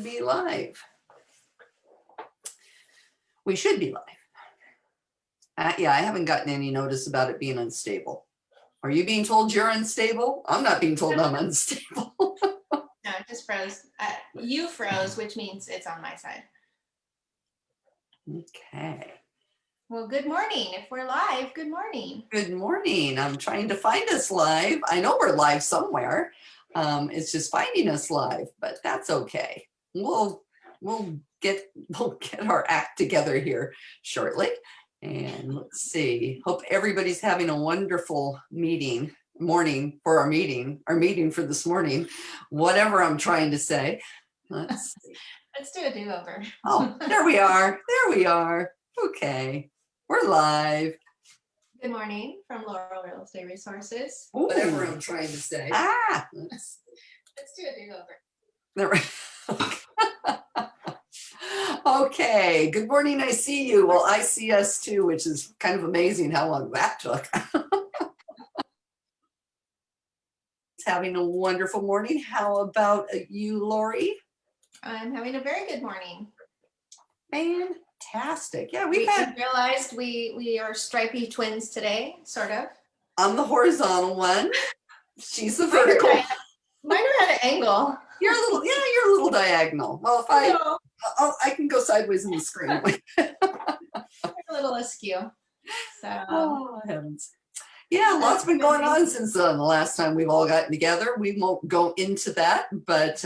Be live. We should be live. Yeah, I haven't gotten any notice about it being unstable. Are you being told you're unstable? I'm not being told I'm unstable. No, it just froze. You froze, which means it's on my side. Okay. Well, good morning. If we're live, good morning. Good morning. I'm trying to find us live. I know we're live somewhere. It's just finding us live, but that's okay. We'll get our act together here shortly. And let's see. Hope everybody's having a wonderful morning for our meeting for this morning, whatever I'm trying to say. Let's see. Let's do a do-over. Oh, there we are. There we are. Okay. We're live. Good morning from Laurel Real Estate Resources. Ooh. Whatever I'm trying to say. Let's do a do-over. Okay. Good morning. I see you. Well, I see us too, which is kind of amazing how long that took. Having a wonderful morning. How about you, Lori? I'm having a very good morning. Fantastic. Yeah, we realized we are stripy twins today, sort of. I'm the horizontal one. She's the vertical. Mine are at an angle. You're a little diagonal. Well, if I can go sideways in the screen. You're a little askew. So. Oh, heavens. Yeah, lots been going on since the last time we've all gotten together. We won't go into that, but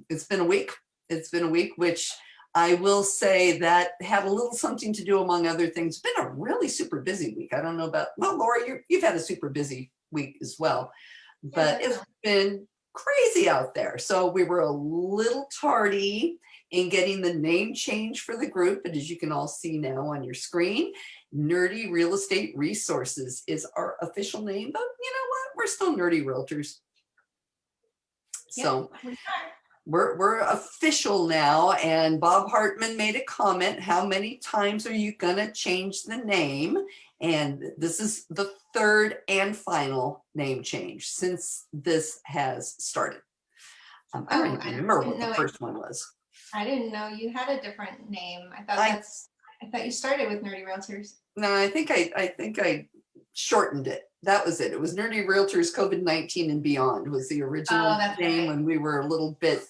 it's been a week. It's been a week, which I will say that had a little something to do, among other things. It's been a really super busy week. I don't know about, well, Laura, you've had a super busy week as well, but it's been crazy out there. So we were a little tardy in getting the name change for the group. And as you can all see now on your screen, Nerdy Real Estate Resources is our official name, but you know what? We're still Nerdy Realtors. So we're official now. And Bob Hartman made a comment, how many times are you gonna change the name? And this is the third and final name change since this has started. I don't even remember what the first one was. I didn't know you had a different name. I thought you started with Nerdy Realtors. No, I think I shortened it. That was it. It was Nerdy Realtors COVID-19 and Beyond was the original name when we were a little bit,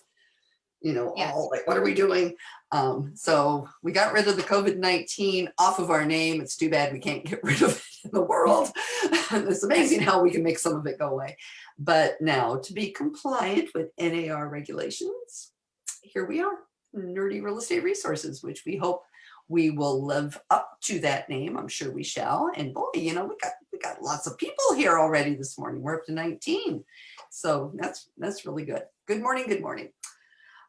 all like, what are we doing? So we got rid of the COVID-19 off of our name. It's too bad we can't get rid of it in the world. It's amazing how we can make some of it go away. But now, to be compliant with NAR regulations, here we are, Nerdy Real Estate Resources, which we hope we will live up to that name. I'm sure we shall. And boy, we got lots of people here already this morning. We're up to 19. So that's really good. Good morning. Good morning.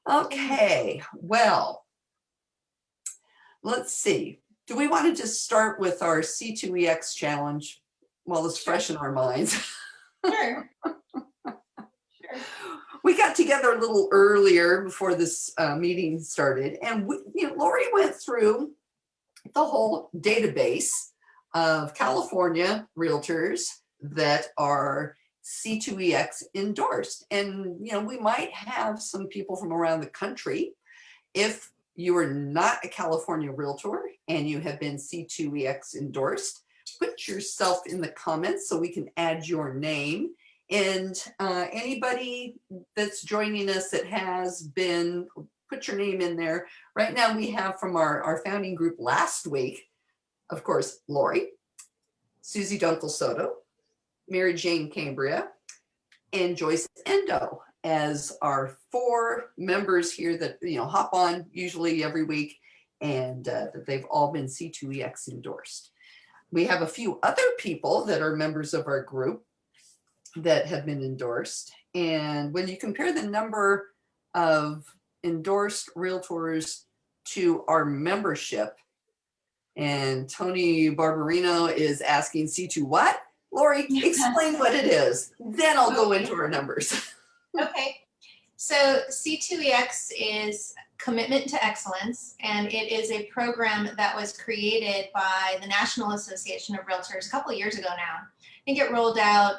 Okay, well, let's see. Do we want to just start with our C2EX challenge while it's fresh in our minds? Sure. We got together a little earlier before this meeting started, and Lori went through the whole database of California realtors that are C2EX endorsed. And, we might have some people from around the country. If you are not a California realtor and you have been C2EX endorsed, put yourself in the comments so we can add your name. And anybody that's joining us that has been, put your name in there. Right now we have from our founding group last week, of course, Lori, Susie Dunkel Soto, Mary Jane Cambria, and Joyce Endo as our 4 members here that hop on usually every week, and that they've all been C2EX endorsed. We have a few other people that are members of our group that have been endorsed. And when you compare the number of endorsed realtors to our membership, and Tony Barbarino is asking C2 what? Lori, explain what it is. Then I'll go into our numbers. Okay. So C2EX is Commitment to Excellence, and it is a program that was created by the National Association of Realtors a couple of years ago now. I think it rolled out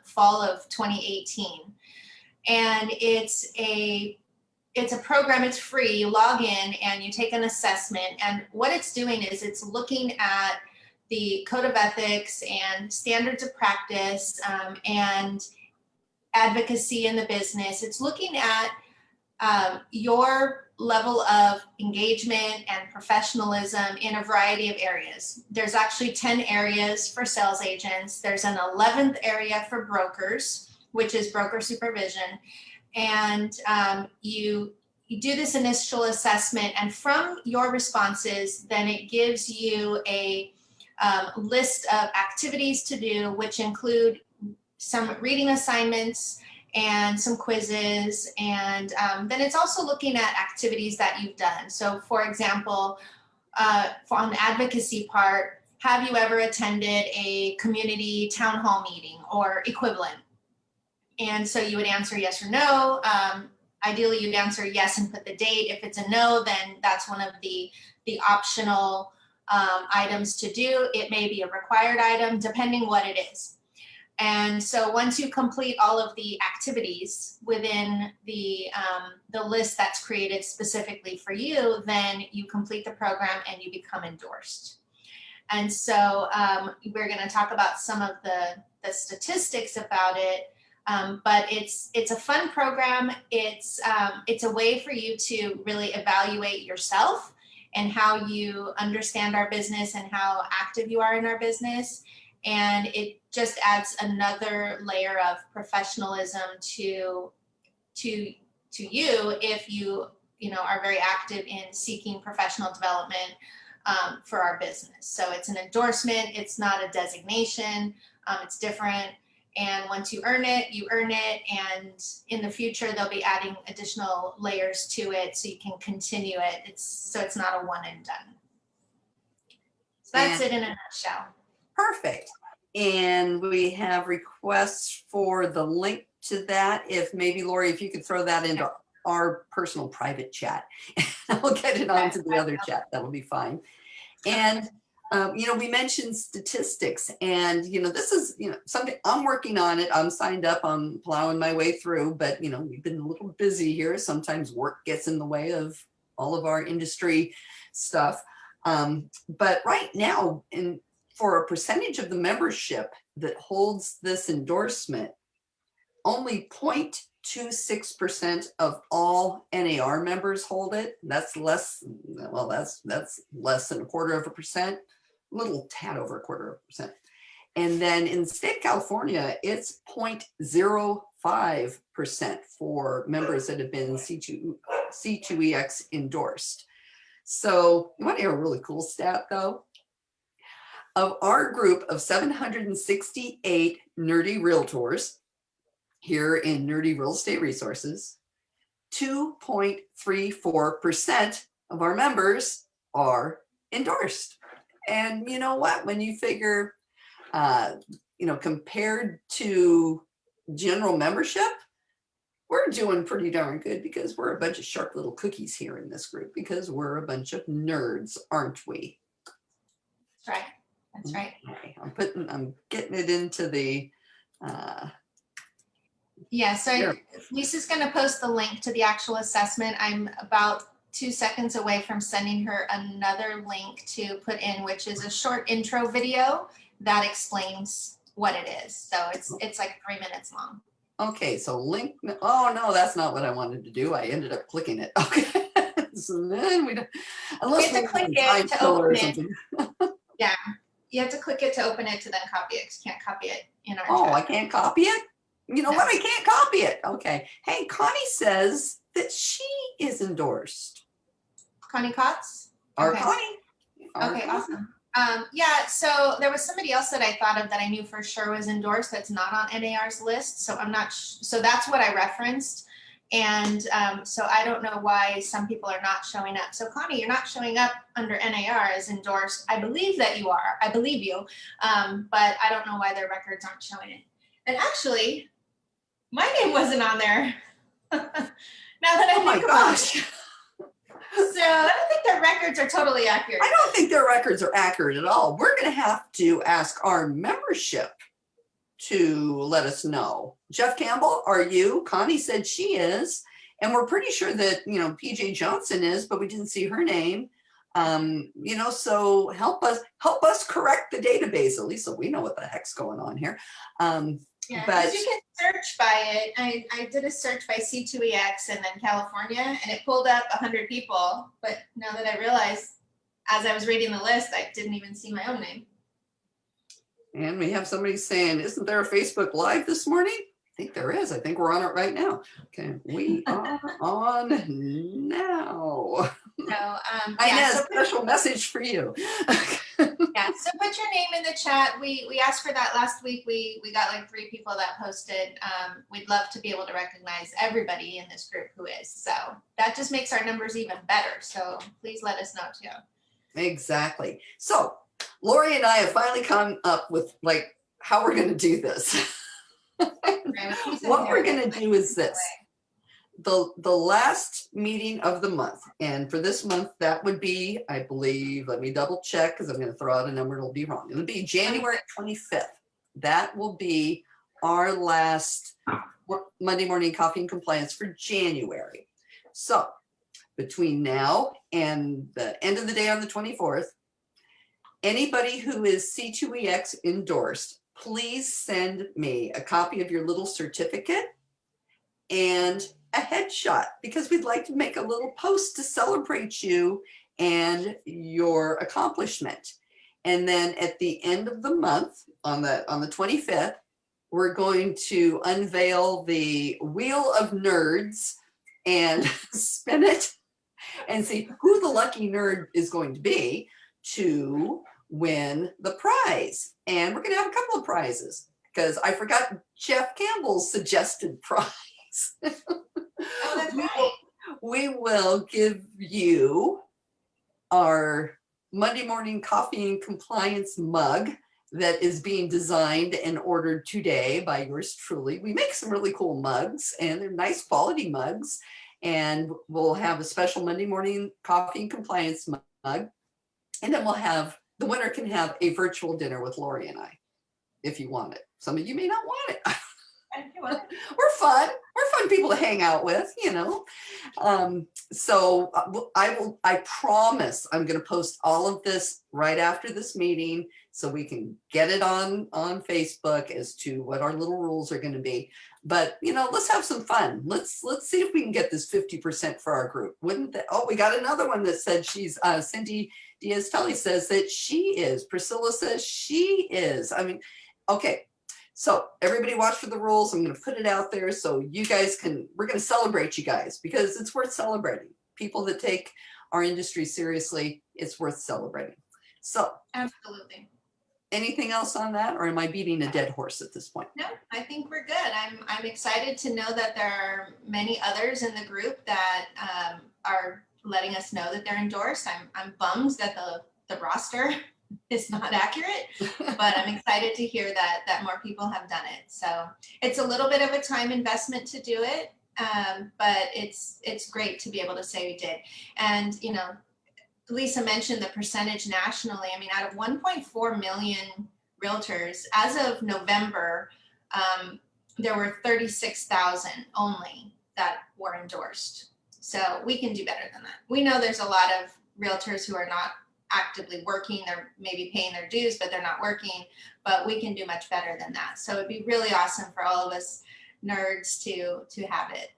fall of 2018. And it's it's a program, it's free. You log in and you take an assessment. And what it's doing is it's looking at the code of ethics and standards of practice, and advocacy in the business. It's looking at your level of engagement and professionalism in a variety of areas. There's actually 10 areas for sales agents. There's an 11th area for brokers, which is broker supervision. And you do this initial assessment, and from your responses, then it gives you a list of activities to do, which include some reading assignments and some quizzes. And then it's also looking at activities that you've done. So for example, on the advocacy part, have you ever attended a community town hall meeting or equivalent? And so you would answer yes or no. Ideally, you'd answer yes and put the date. If it's a no, then that's one of the optional items to do. It may be a required item, depending what it is. And so once you complete all of the activities within the list that's created specifically for you, then you complete the program and you become endorsed. And so we're going to talk about some of the statistics about it. But it's a fun program. It's a way for you to really evaluate yourself and how you understand our business and how active you are in our business. And it just adds another layer of professionalism to you if you are very active in seeking professional development for our business. So it's an endorsement. It's not a designation. It's different. And once you earn it, you earn it. And in the future, they'll be adding additional layers to it so you can continue it. So it's not a one and done. So that's it in a nutshell. Perfect. And we have requests for the link to that. If maybe, Lori, if you could throw that into our personal private chat, I'll get it onto the other chat. That'll be fine. And we mentioned statistics, and this is something I'm working on it. I'm signed up. I'm plowing my way through, but we've been a little busy here. Sometimes work gets in the way of all of our industry stuff. But right now, for a percentage of the membership that holds this endorsement, only 0.26% of all NAR members hold it. That's less. Well, that's less than 1/4%. A little tad over 1/4%. And then in the state of California, it's 0.05% for members that have been C2EX endorsed. So you want to hear a really cool stat though? Of our group of 768 nerdy realtors here in Nerdy Real Estate Resources, 2.34% of our members are endorsed. And you know what? When you figure, compared to general membership, we're doing pretty darn good because we're a bunch of sharp little cookies here in this group because we're a bunch of nerds, aren't we? That's right. That's right. Okay. I'm getting it into the. So Lisa's going to post the link to the actual assessment. I'm about 2 seconds away from sending her another link to put in, which is a short intro video that explains what it is. So it's like 3 minutes long. Okay, so link. Oh no, that's not what I wanted to do. I ended up clicking it. Okay, so then we don't. Unless you have to click it to open it. Yeah, you have to click it to open it to then copy it. You can't copy it in our. Oh, I can't copy it. You know what? I can't copy it. Okay. Hey, Connie says that she is endorsed. Connie Kotz? Our okay. Connie. Okay, awesome. So there was somebody else that I thought of that I knew for sure was endorsed that's not on NAR's list. So I'm not, so that's what I referenced. And so I don't know why some people are not showing up. So Connie, you're not showing up under NAR as endorsed. I believe that you are. I believe you. But I don't know why their records aren't showing it. And actually, my name wasn't on there. Now that I think about it. So I don't think their records are totally accurate. I don't think their records are accurate at all. We're going to have to ask our membership to let us know. Jeff Campbell, are you? Connie said she is. And we're pretty sure that, PJ Johnson is, but we didn't see her name. So help us correct the database, at least so we know what the heck's going on here. Yeah, But because you can search by it. I did a search by C2EX and then California, and it pulled up 100 people. But now that I realized, as I was reading the list, I didn't even see my own name. And we have somebody saying, isn't there a Facebook Live this morning? I think there is. I think we're on it right now. Okay, we are on now. So, Inez, special message for you. Yeah, so put your name in the chat. We asked for that last week. We got like 3 people that posted. We'd love to be able to recognize everybody in this group who is. So that just makes our numbers even better. So please let us know too. Exactly. So Lori and I have finally come up with like how we're going to do this. What we're going to do is this. The last meeting of the month, and for this month that would be, I believe, let me double check because I'm going to throw out a number, it'll be wrong. It'll be January 25th. That will be our last Monday morning coffee and compliance for January. So between now and the end of the day on the 24th, anybody who is C2EX endorsed, please send me a copy of your little certificate and a headshot, because we'd like to make a little post to celebrate you and your accomplishment. And then at the end of the month, on the 25th, we're going to unveil the Wheel of Nerds and spin it and see who the lucky nerd is going to be to win the prize. And we're going to have a couple of prizes because I forgot Jeff Campbell's suggested prize. Oh, that's right. We will give you our Monday morning coffee and compliance mug that is being designed and ordered today by yours truly. We make some really cool mugs, and they're nice quality mugs. And we'll have a special Monday morning coffee and compliance mug. And then the winner can have a virtual dinner with Lori and I, if you want it. Some of you may not want it. We're fun people to hang out with, So I promise I'm going to post all of this right after this meeting so we can get it on Facebook as to what our little rules are going to be. But, let's have some fun. Let's see if we can get this 50% for our group. Wouldn't that? Oh, we got another one that said she's Cindy Diaz-Tully says that she is. Priscilla says she is. Okay. So everybody watch for the rules. I'm going to put it out there so you guys we're going to celebrate you guys because it's worth celebrating. People that take our industry seriously, it's worth celebrating. So absolutely. Anything else on that, or am I beating a dead horse at this point? No, I think we're good. I'm excited to know that there are many others in the group that are letting us know that they're endorsed. I'm bummed that the roster is not accurate, but I'm excited to hear that more people have done it. So it's a little bit of a time investment to do it, but it's great to be able to say we did. And Lisa mentioned the percentage nationally. Out of 1.4 million realtors, as of November, there were 36,000 only that were endorsed. So we can do better than that. We know there's a lot of realtors who are not actively working. They're maybe paying their dues, but they're not working, but we can do much better than that. So it'd be really awesome for all of us nerds to have it.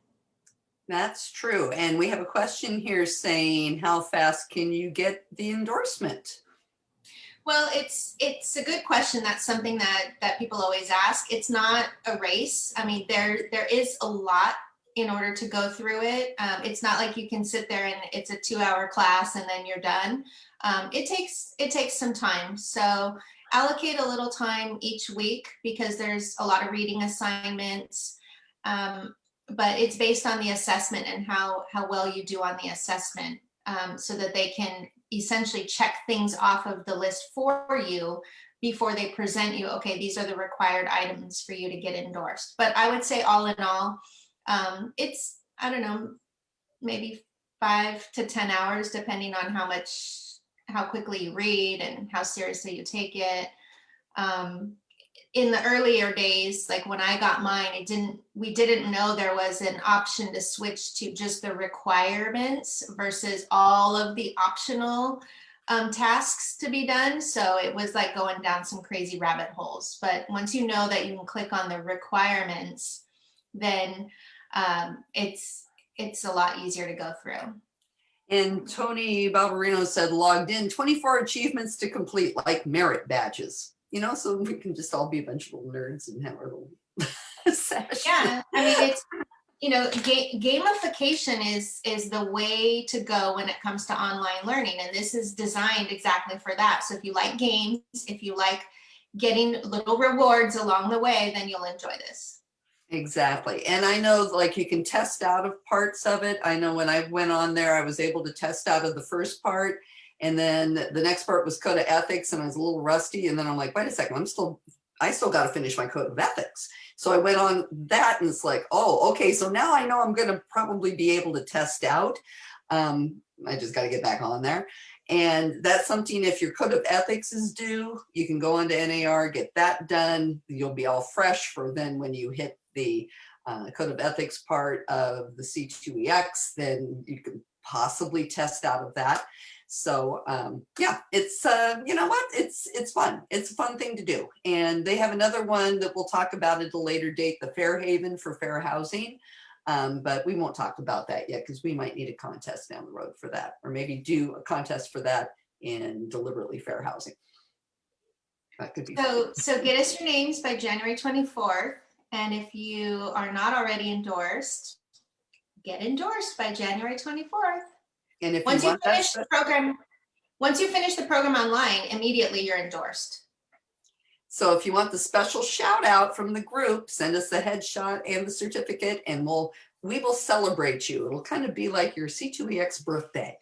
That's true. And we have a question here saying, how fast can you get the endorsement? Well, it's a good question. That's something that people always ask. It's not a race. There is a lot in order to go through it. It's not like you can sit there and it's a 2-hour class and then you're done. It takes some time. So allocate a little time each week because there's a lot of reading assignments. But it's based on the assessment and how well you do on the assessment, so that they can essentially check things off of the list for you before they present you, okay, these are the required items for you to get endorsed. But I would say all in all, it's, I don't know, maybe 5 to 10 hours, depending on how quickly you read and how seriously you take it. in the earlier days, like when I got mine, we didn't know there was an option to switch to just the requirements versus all of the optional tasks to be done. So it was like going down some crazy rabbit holes. But once you know that you can click on the requirements, then it's a lot easier to go through. And Tony Balberino said logged in 24 achievements to complete, like merit badges, so we can just all be a bunch of little nerds and have our little session. Yeah, I mean, it's, gamification is the way to go when it comes to online learning. And this is designed exactly for that. So if you like games, if you like getting little rewards along the way, then you'll enjoy this. Exactly. And I know like you can test out of parts of it. I know when I went on there, I was able to test out of the first part. And then the next part was code of ethics, and I was a little rusty. And then I'm like, wait a second, I still got to finish my code of ethics. So I went on that, and it's like, oh, okay. So now I know I'm going to probably be able to test out. I just got to get back on there. And that's something, if your code of ethics is due, you can go onto NAR, get that done. You'll be all fresh for then when you hit the code of ethics part of the C2EX, then you can possibly test out of that. So yeah, it's, you know what, it's fun. It's a fun thing to do. And they have another one that we'll talk about at a later date, the Fairhaven for fair housing. But we won't talk about that yet because we might need a contest down the road for that, or maybe do a contest for that in deliberately fair housing. That could be so get us your names by January 24th. And if you are not already endorsed, get endorsed by January 24th. And if once you finish the program online, immediately you're endorsed. So if you want the special shout out from the group, send us the headshot and the certificate, and we will celebrate you. It'll kind of be like your C2EX birthday.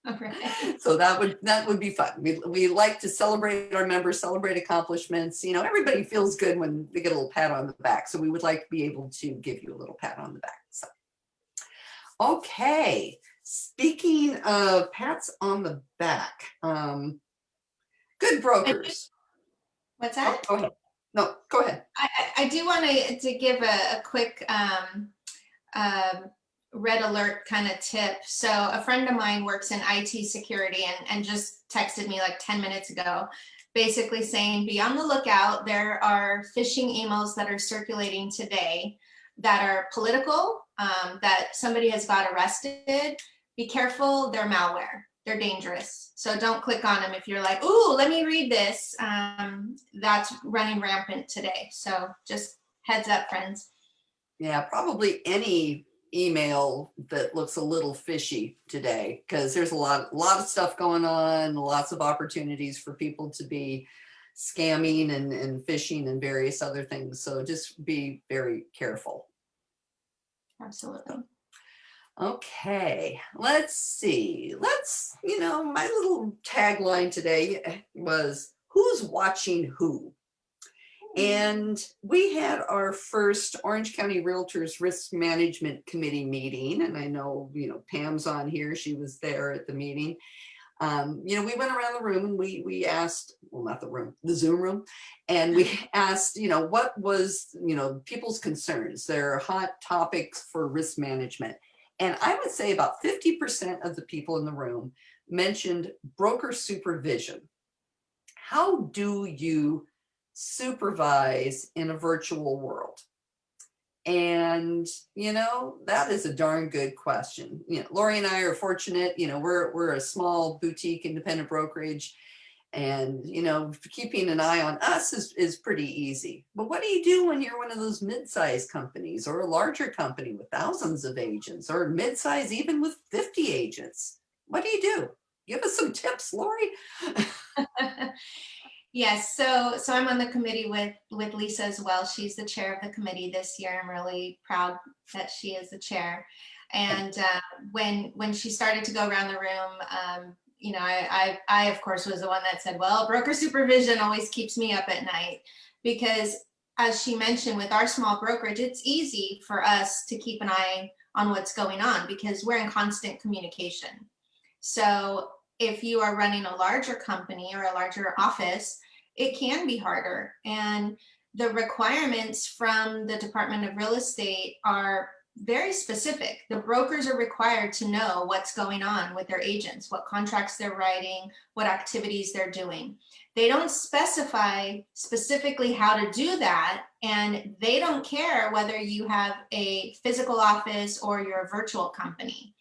Okay. So that would be fun. We like to celebrate our members, celebrate accomplishments. Everybody feels good when they get a little pat on the back. So we would like to be able to give you a little pat on the back. So, okay. Speaking of pats on the back, good brokers. What's that? Oh, go ahead. No, go ahead. I do want to give a quick red alert kind of tip. So a friend of mine works in IT security and just texted me like 10 minutes ago, basically saying, be on the lookout. There are phishing emails that are circulating today that are political, that somebody has got arrested. Be careful, they're malware. They're dangerous. So don't click on them if you're like, ooh, let me read this. That's running rampant today. So just heads up, friends. Yeah, probably any email that looks a little fishy today, because there's a lot of stuff going on, lots of opportunities for people to be scamming and phishing and various other things. So just be very careful. Absolutely. Okay, let's see. My little tagline today was, who's watching who? And we had our first Orange County Realtors Risk Management Committee meeting. And I know, Pam's on here. She was there at the meeting. We went around the room and we asked, well, not the room, the Zoom room. And we asked, what was, people's concerns, their hot topics for risk management. And I would say about 50% of the people in the room mentioned broker supervision. How do you supervise in a virtual world? And, that is a darn good question. Lori and I are fortunate, we're a small boutique independent brokerage. And, keeping an eye on us is pretty easy. But what do you do when you're one of those mid-sized companies or a larger company with thousands of agents, or mid-size even with 50 agents? What do you do? Give us some tips, Lori. Yes, so I'm on the committee with Lisa as well. She's the chair of the committee this year. I'm really proud that she is the chair. And when she started to go around the room, I of course was the one that said, well, broker supervision always keeps me up at night, because as she mentioned, with our small brokerage, it's easy for us to keep an eye on what's going on because we're in constant communication. So if you are running a larger company or a larger office, it can be harder. And the requirements from the Department of Real Estate are very specific. The brokers are required to know what's going on with their agents, what contracts they're writing, what activities they're doing. They don't specify specifically how to do that, and they don't care whether you have a physical office or you're a virtual company.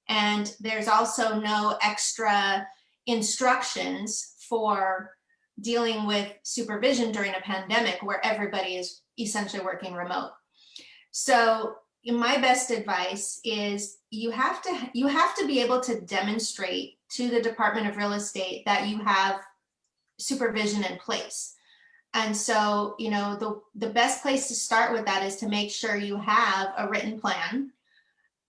And there's also no extra instructions for dealing with supervision during a pandemic where everybody is essentially working remote. So my best advice is you have to be able to demonstrate to the Department of Real Estate that you have supervision in place. And so, the best place to start with that is to make sure you have a written plan.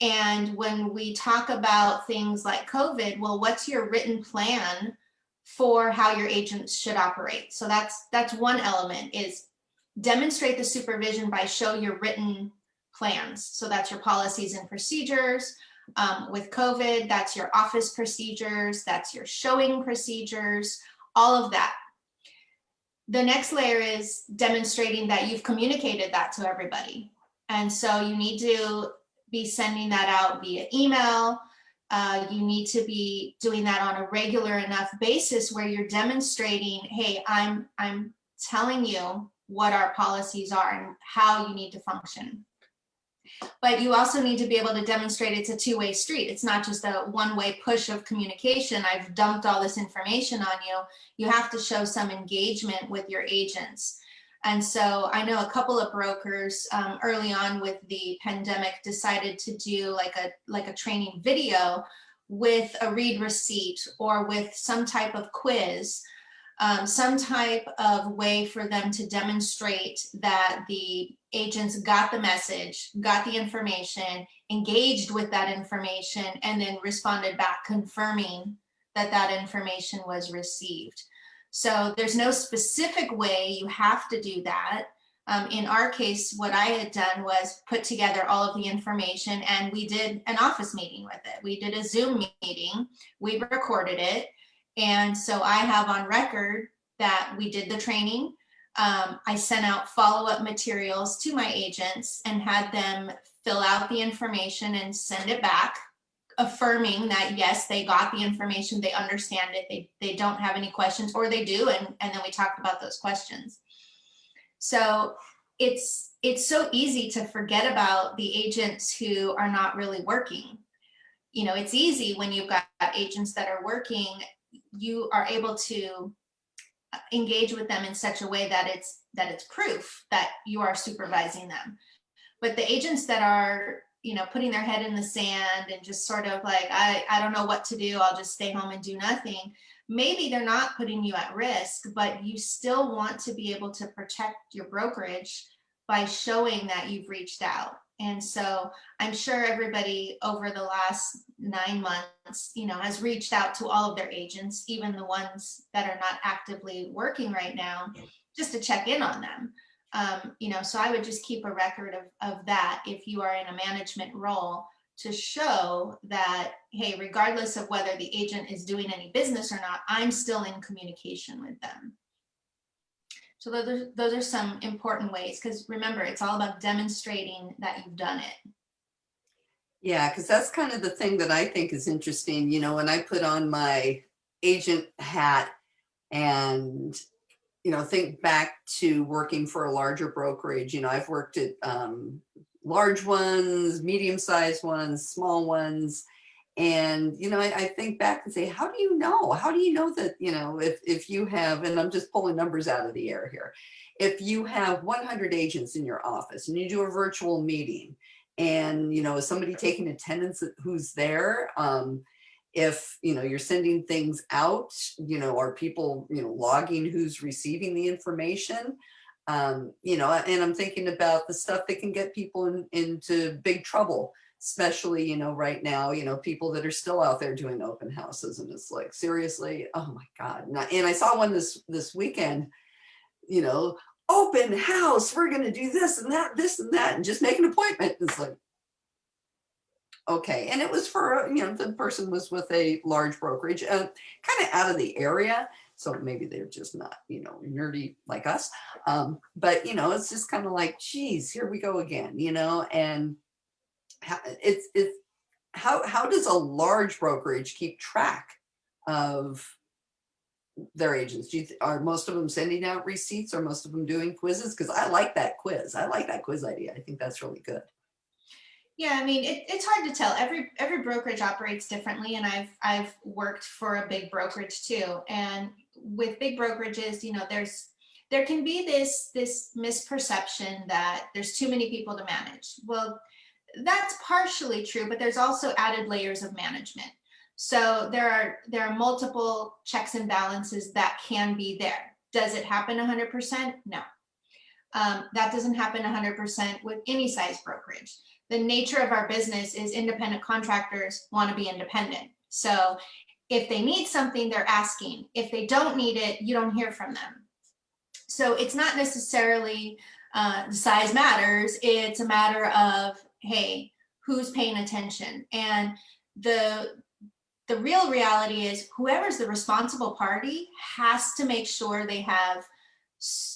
And when we talk about things like COVID, well, what's your written plan for how your agents should operate? So that's one element, is demonstrate the supervision by show your written plans. So that's your policies and procedures. With COVID, that's your office procedures, that's your showing procedures, all of that. The next layer is demonstrating that you've communicated that to everybody. And so you need to be sending that out via email. You need to be doing that on a regular enough basis where you're demonstrating, hey, I'm telling you what our policies are and how you need to function. But you also need to be able to demonstrate it's a two-way street. It's not just a one-way push of communication. I've dumped all this information on you. You have to show some engagement with your agents. And so I know a couple of brokers early on with the pandemic decided to do like a training video with a read receipt or with some type of quiz, some type of way for them to demonstrate that the agents got the message, got the information, engaged with that information, and then responded back confirming that that information was received. So there's no specific way you have to do that. In our case, what I had done was put together all of the information, and we did an office meeting with it. We did a Zoom meeting, we recorded it. And so I have on record that we did the training. I sent out follow-up materials to my agents and had them fill out the information and send it back, affirming that yes, they got the information, they understand it, they don't have any questions, or they do, and then we talked about those questions. So it's so easy to forget about the agents who are not really working. It's easy when you've got agents that are working, you are able to engage with them in such a way that it's proof that you are supervising them. But the agents that are putting their head in the sand and just sort of like, I don't know what to do, I'll just stay home and do nothing. Maybe they're not putting you at risk, but you still want to be able to protect your brokerage by showing that you've reached out. And so I'm sure everybody over the last 9 months, has reached out to all of their agents, even the ones that are not actively working right now, just to check in on them. So I would just keep a record of that if you are in a management role, to show that, hey, regardless of whether the agent is doing any business or not, I'm still in communication with them. So those are some important ways, because remember, it's all about demonstrating that you've done it. Yeah, because that's kind of the thing that I think is interesting. When I put on my agent hat and think back to working for a larger brokerage. I've worked at large ones, medium-sized ones, small ones. And, I think back and say, how do you know? How do you know that, if you have, and I'm just pulling numbers out of the air here, if you have 100 agents in your office and you do a virtual meeting and, is somebody taking attendance who's there? If you're sending things out, are people logging who's receiving the information? And I'm thinking about the stuff that can get people into big trouble, especially right now, people that are still out there doing open houses, and it's like, seriously, oh my God. And I saw one this weekend, open house, we're going to do this and that, and just make an appointment. It's like, okay. And it was for, the person was with a large brokerage, kind of out of the area. So maybe they're just not, nerdy like us. But, it's just kind of like, geez, here we go again, and how does a large brokerage keep track of their agents? Are most of them sending out receipts? Are most of them doing quizzes? Because I like that quiz. I like that quiz idea. I think that's really good. Yeah, I mean, it's hard to tell. Every brokerage operates differently, and I've worked for a big brokerage too. And with big brokerages, there can be this misperception that there's too many people to manage. Well, that's partially true, but there's also added layers of management. So there are multiple checks and balances that can be there. Does it happen 100%? No. That doesn't happen 100% with any size brokerage. The nature of our business is independent contractors want to be independent. So if they need something, they're asking. If they don't need it, you don't hear from them. So it's not necessarily the size matters. It's a matter of, hey, who's paying attention? And the real reality is whoever's the responsible party has to make sure they have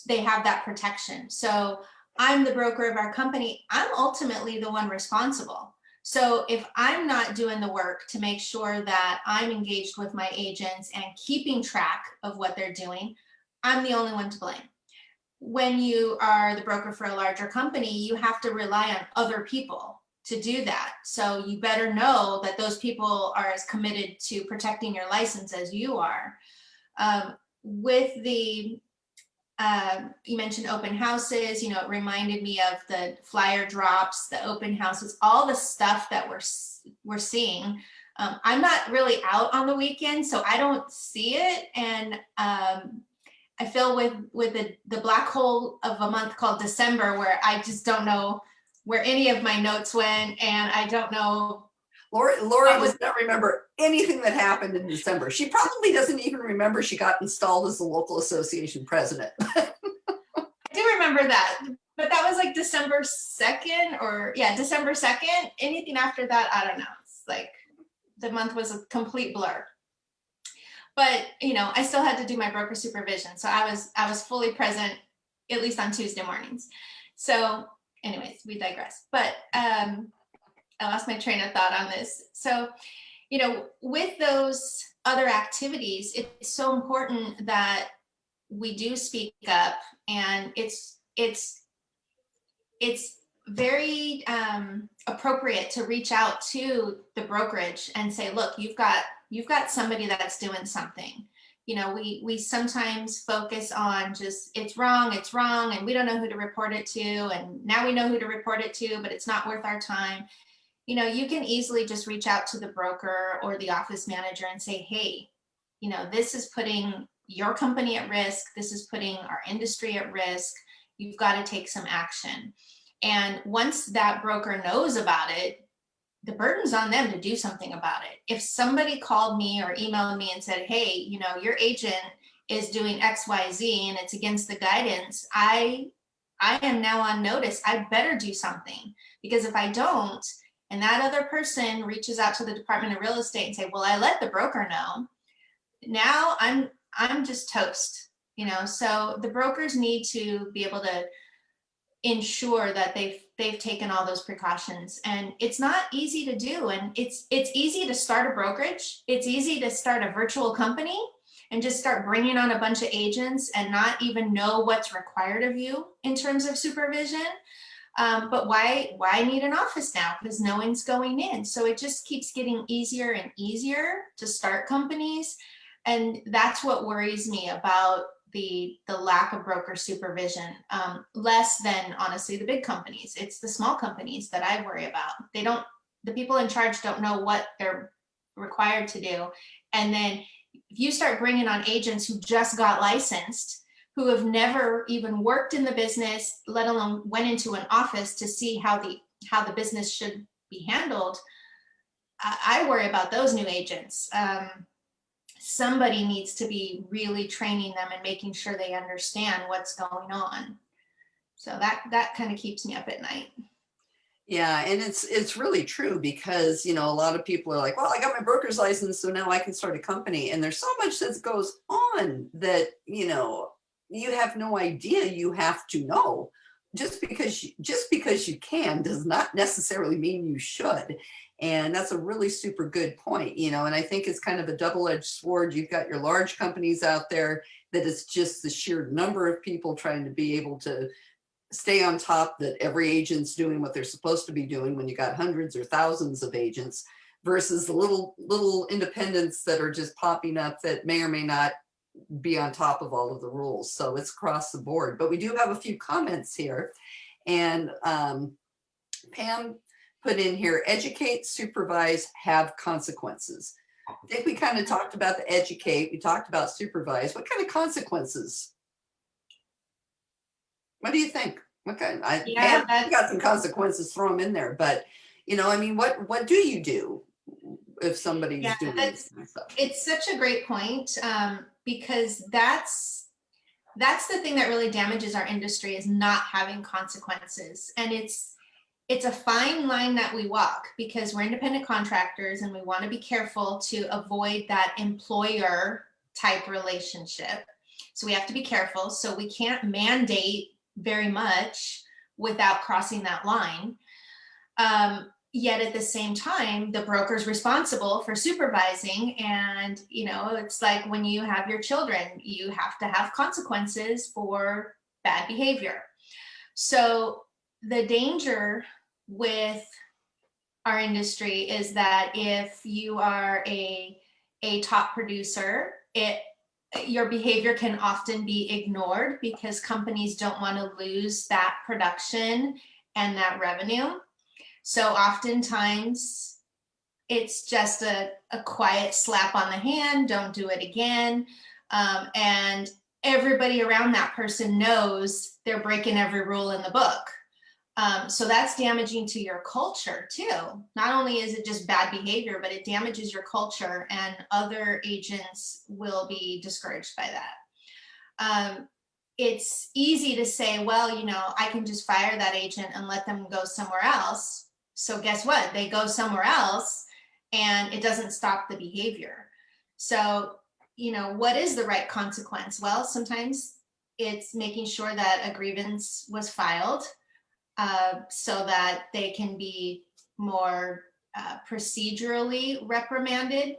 that protection. So I'm the broker of our company. I'm ultimately the one responsible. So if I'm not doing the work to make sure that I'm engaged with my agents and keeping track of what they're doing, I'm the only one to blame. When you are the broker for a larger company, you have to rely on other people to do that. So you better know that those people are as committed to protecting your license as you are. With the you mentioned open houses, it reminded me of the flyer drops, the open houses, all the stuff that we're seeing. I'm not really out on the weekend, so I don't see it. And I feel with the black hole of a month called December, where I just don't know where any of my notes went, and I don't know. Lori does not remember anything that happened in December. She probably doesn't even remember she got installed as the local association president. I do remember that, but that was like December 2nd December 2nd. Anything after that, I don't know. It's like the month was a complete blur. But, I still had to do my broker supervision. So I was fully present, at least on Tuesday mornings. So anyways, we digress. But I lost my train of thought on this. So, with those other activities, it's so important that we do speak up, and it's very appropriate to reach out to the brokerage and say, look, you've got somebody that's doing something. We sometimes focus on just it's wrong, and we don't know who to report it to, and now we know who to report it to, but it's not worth our time. You can easily just reach out to the broker or the office manager and say, hey, this is putting your company at risk. This is putting our industry at risk. You've got to take some action. And once that broker knows about it, the burden's on them to do something about it. If somebody called me or emailed me and said, hey, your agent is doing X, Y, Z, and it's against the guidance, I am now on notice. I better do something, because if I don't, and that other person reaches out to the Department of Real Estate and say, well, I let the broker know, now I'm just toast, so the brokers need to be able to ensure that they've taken all those precautions. And it's not easy to do. And it's easy to start a brokerage. It's easy to start a virtual company and just start bringing on a bunch of agents and not even know what's required of you in terms of supervision. But why need an office now? Because no one's going in. So it just keeps getting easier and easier to start companies. And that's what worries me about the lack of broker supervision, less than honestly the big companies. It's the small companies that I worry about. The people in charge don't know what they're required to do. And then if you start bringing on agents who just got licensed, who have never even worked in the business, let alone went into an office to see how the business should be handled, I worry about those new agents. Somebody needs to be really training them and making sure they understand what's going on. So that kind of keeps me up at night. Yeah, and it's really true because, you know, a lot of people are like, well, I got my broker's license, so now I can start a company. And there's so much that goes on that, you know, you have no idea you have to know. Just because you can does not necessarily mean you should. And that's a really super good point, you know, and I think it's kind of a double-edged sword. You've got your large companies out there that it's just the sheer number of people trying to be able to stay on top that every agent's doing what they're supposed to be doing when you got hundreds or thousands of agents versus the little independents that are just popping up that may or may not be on top of all of the rules. So it's across the board. But we do have a few comments here. And Pam put in here, educate, supervise, have consequences. I think we kind of talked about the educate. We talked about supervise. What kind of consequences? What do you think? Okay, Yeah, Pam got some consequences, throw them in there. But, you know, I mean, what do you do if somebody's yeah, doing this kind of stuff? it's such a great point, because that's the thing that really damages our industry is not having consequences. And it's a fine line that we walk because we're independent contractors and we want to be careful to avoid that employer type relationship. So we have to be careful. So we can't mandate very much without crossing that line. Yet at the same time, the broker's responsible for supervising. And, you know, it's like when you have your children, you have to have consequences for bad behavior. So the danger with our industry is that if you are a top producer, your behavior can often be ignored because companies don't want to lose that production and that revenue. So oftentimes it's just a quiet slap on the hand, don't do it again. And everybody around that person knows they're breaking every rule in the book. So that's damaging to your culture too. Not only is it just bad behavior, but it damages your culture and other agents will be discouraged by that. It's easy to say, well, you know, I can just fire that agent and let them go somewhere else. So guess what? They go somewhere else and it doesn't stop the behavior. So, you know, what is the right consequence? Well, sometimes it's making sure that a grievance was filed, so that they can be more procedurally reprimanded.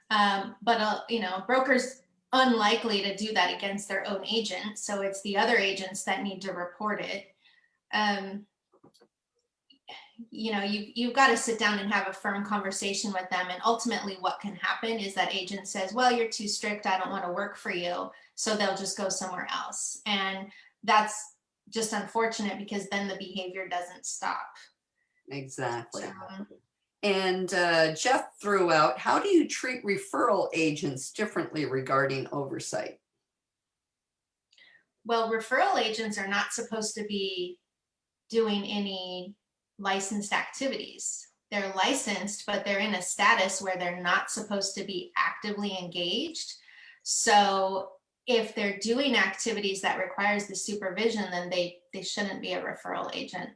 But you know, brokers unlikely to do that against their own agent, so it's the other agents that need to report it. You know, you've got to sit down and have a firm conversation with them, and ultimately what can happen is that agent says, well, you're too strict, I don't want to work for you, so they'll just go somewhere else. And that's just unfortunate because then the behavior doesn't stop. Exactly. So, And Jeff threw out, how do you treat referral agents differently regarding oversight? well, referral agents are not supposed to be doing any licensed activities. They're licensed, but they're in a status where they're not supposed to be actively engaged. So if they're doing activities that requires the supervision, then they shouldn't be a referral agent.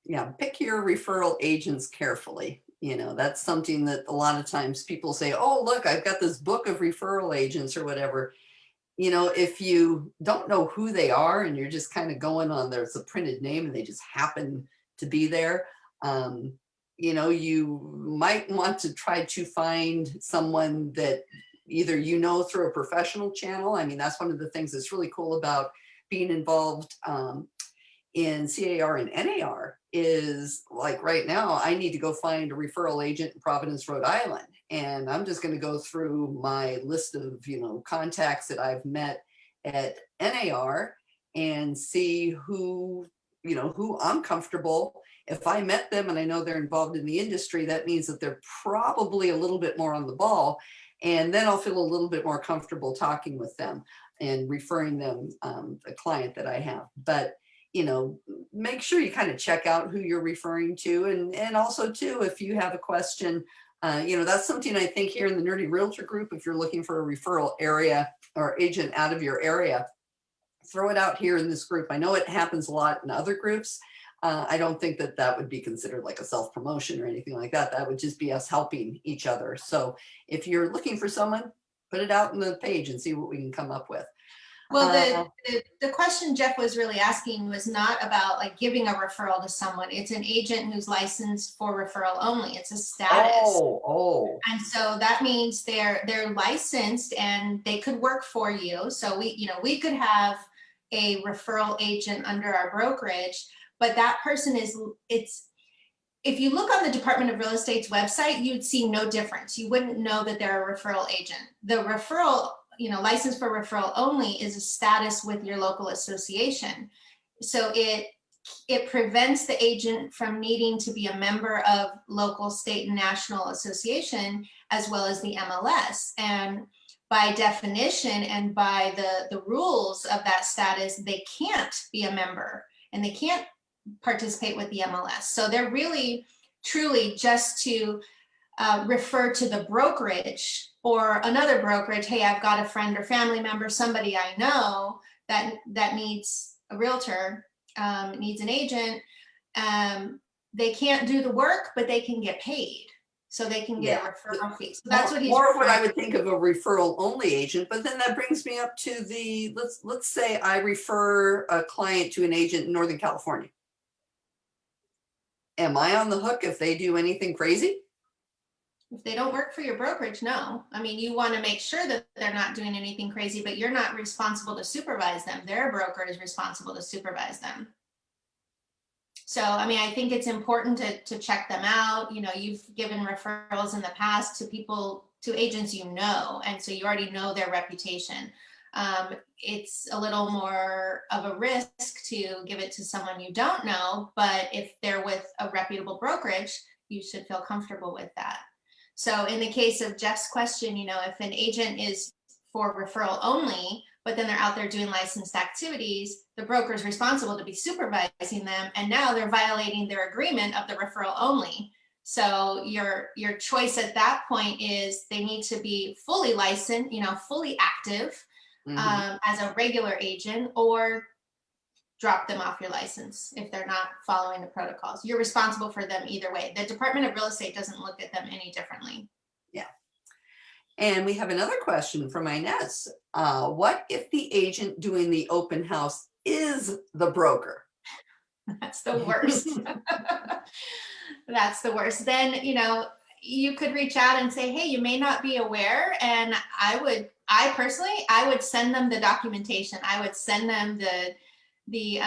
Yeah, pick your referral agents carefully. You know, that's something that a lot of times people say, oh, look, I've got this book of referral agents or whatever. You know, if you don't know who they are and you're just kind of going on, there's a printed name and they just happen to be there, you know, you might want to try to find someone that either you know through a professional channel. I mean, that's one of the things that's really cool about being involved in CAR and NAR is like right now, I need to go find a referral agent in Providence, Rhode Island. And I'm just going to go through my list of, you know, contacts that I've met at NAR and see who, you know, who I'm comfortable. If I met them and I know they're involved in the industry, that means that they're probably a little bit more on the ball. And then I'll feel a little bit more comfortable talking with them and referring them a client that I have. But you know, make sure you kind of check out who you're referring to. And also too, if you have a question, you know, that's something I think here in the Nerdy Realtor group, if you're looking for a referral area or agent out of your area, throw it out here in this group. I know it happens a lot in other groups, I don't think that that would be considered like a self-promotion or anything like that. That would just be us helping each other. So if you're looking for someone, put it out on the page and see what we can come up with. Well, the question Jeff was really asking was not about like giving a referral to someone. It's an agent who's licensed for referral only. It's a status. Oh. And so that means they're licensed and they could work for you. So we could have a referral agent under our brokerage, but that person if you look on the Department of Real Estate's website, you'd see no difference. You wouldn't know that they're a referral agent. The referral, license for referral only is a status with your local association. So it prevents the agent from needing to be a member of local, state, and national association, as well as the MLS. And by definition and by the rules of that status, they can't be a member and they can't participate with the MLS. So they're really, truly just to refer to the brokerage or another brokerage. Hey, I've got a friend or family member, somebody I know that needs a realtor, needs an agent. They can't do the work, but they can get paid. So they can get a referral fee. So that's what he's more of what I would think of a referral only agent. But then that brings me up to the, let's say I refer a client to an agent in Northern California. Am I on the hook if they do anything crazy? If they don't work for your brokerage, no. I mean, you want to make sure that they're not doing anything crazy, but you're not responsible to supervise them. Their broker is responsible to supervise them. So, I mean, I think it's important to check them out. You've given referrals in the past to people, to agents and so you already know their reputation. It's a little more of a risk to give it to someone you don't know, but if they're with a reputable brokerage, you should feel comfortable with that. So in the case of Jeff's question, if an agent is for referral only, but then they're out there doing licensed activities, the broker is responsible to be supervising them, and now they're violating their agreement of the referral only. So your choice at that point is they need to be fully licensed, fully active, as a regular agent, or drop them off your license if they're not following the protocols. You're responsible for them either way. The Department of Real Estate doesn't look at them any differently. Yeah. And we have another question from Inez. What if the agent doing the open house is the broker? That's the worst. That's the worst. Then, you could reach out and say, hey, you may not be aware. And I personally would send them the documentation. I would send them the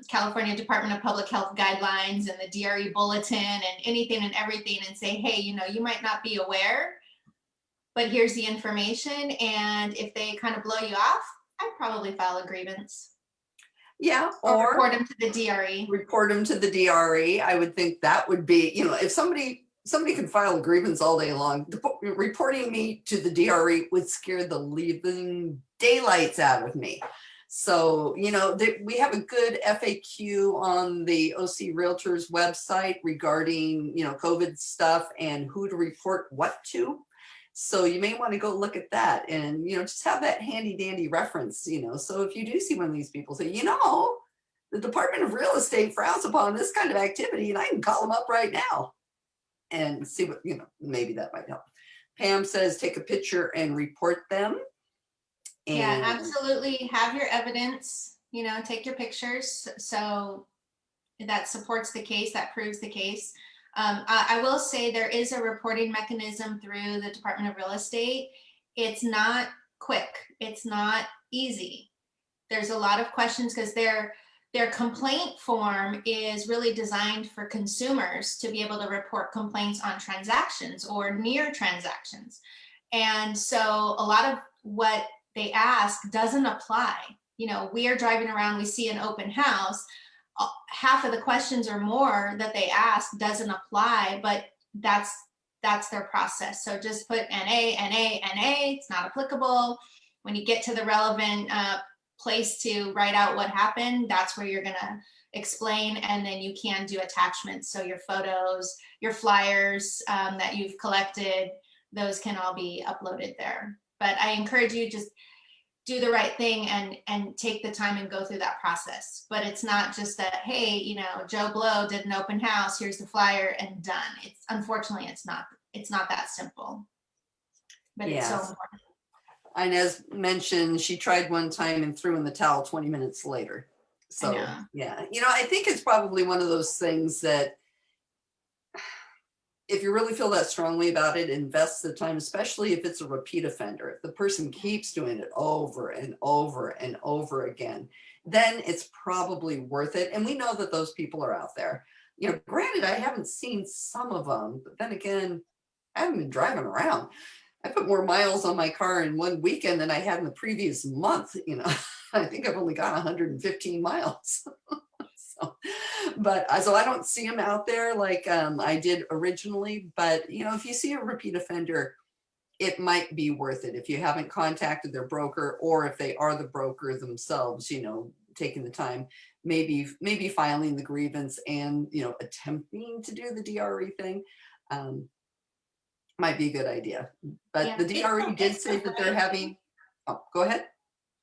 California Department of Public Health guidelines and the DRE bulletin and anything and everything, and say, hey, you might not be aware, but here's the information. And if they kind of blow you off, I'd probably file a grievance. Yeah, or report them to the DRE. Report them to the DRE. I would think that would be, if somebody can file a grievance all day long, reporting me to the DRE would scare the living daylights out of me. So, we have a good FAQ on the OC Realtors website regarding, COVID stuff and who to report what to. So you may want to go look at that and, just have that handy dandy reference, so if you do see one of these people say, the Department of Real Estate frowns upon this kind of activity, and I can call them up right now and see what, maybe that might help. Pam says, take a picture and report them. And yeah, absolutely. Have your evidence, take your pictures. So that supports the case, that proves the case. I will say there is a reporting mechanism through the Department of Real Estate. It's not quick. It's not easy. There's a lot of questions because their complaint form is really designed for consumers to be able to report complaints on transactions or near transactions. And so a lot of what they ask doesn't apply. We are driving around, we see an open house. Half of the questions or more that they ask doesn't apply, but that's their process. So just put NA, NA, NA, it's not applicable. When you get to the relevant place to write out what happened, that's where you're gonna explain, and then you can do attachments. So your photos, your flyers that you've collected, those can all be uploaded there. But I encourage you, just do the right thing and take the time and go through that process. But it's not just that, hey, you know, Joe Blow did an open house, here's the flyer and done. It's unfortunately it's not that simple. But it's so Yes. important. Inez mentioned she tried one time and threw in the towel 20 minutes later. So I know. yeah, you know, I think it's probably one of those things that if you really feel that strongly about it, invest the time, especially if it's a repeat offender. If the person keeps doing it over and over and over again, then it's probably worth it. And we know that those people are out there. You know, granted, I haven't seen some of them, but then again, I haven't been driving around. I put more miles on my car in one weekend than I had in the previous month. You know, I think I've only got 115 miles. So, but so I don't see them out there like I did originally. But you know, if you see a repeat offender, it might be worth it if you haven't contacted their broker, or if they are the broker themselves. You know, taking the time, maybe filing the grievance and you know attempting to do the DRE thing. Might be a good idea. But Yeah, the DRE did say that they're having. Oh, go ahead.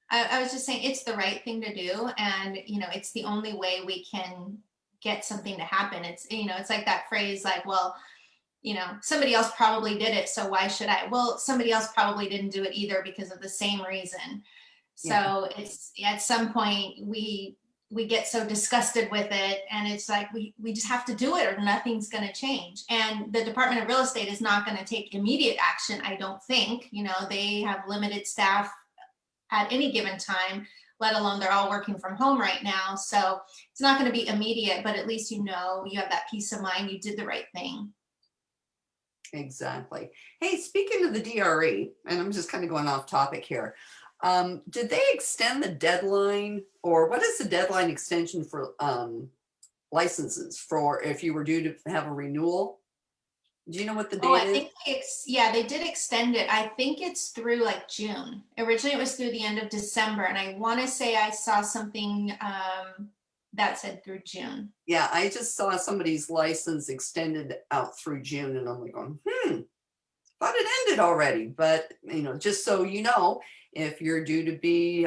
I was just saying it's the right thing to do, and you know it's the only way we can get something to happen. It's, you know, it's like that phrase like, well, you know, somebody else probably did it, so why should I? Well, somebody else probably didn't do it either because of the same reason. Yeah. So it's at some point we get so disgusted with it, and it's like we just have to do it or nothing's going to change. And the Department of Real Estate is not going to take immediate action, I don't think. You know, they have limited staff at any given time, let alone they're all working from home right now. So it's not going to be immediate, but at least, you know, you have that peace of mind, you did the right thing. Exactly. Hey, speaking of the DRE, and I'm just kind of going off topic here. Did they extend the deadline, or what is the deadline extension for licenses for if you were due to have a renewal? Do you know what the Oh, date I is? think yeah, they did extend it. I think it's through like June. Originally, it was through the end of December, and I want to say I saw something that said through June. Yeah, I just saw somebody's license extended out through June, and I'm like going, thought it ended already. But you know, just so you know, if you're due to be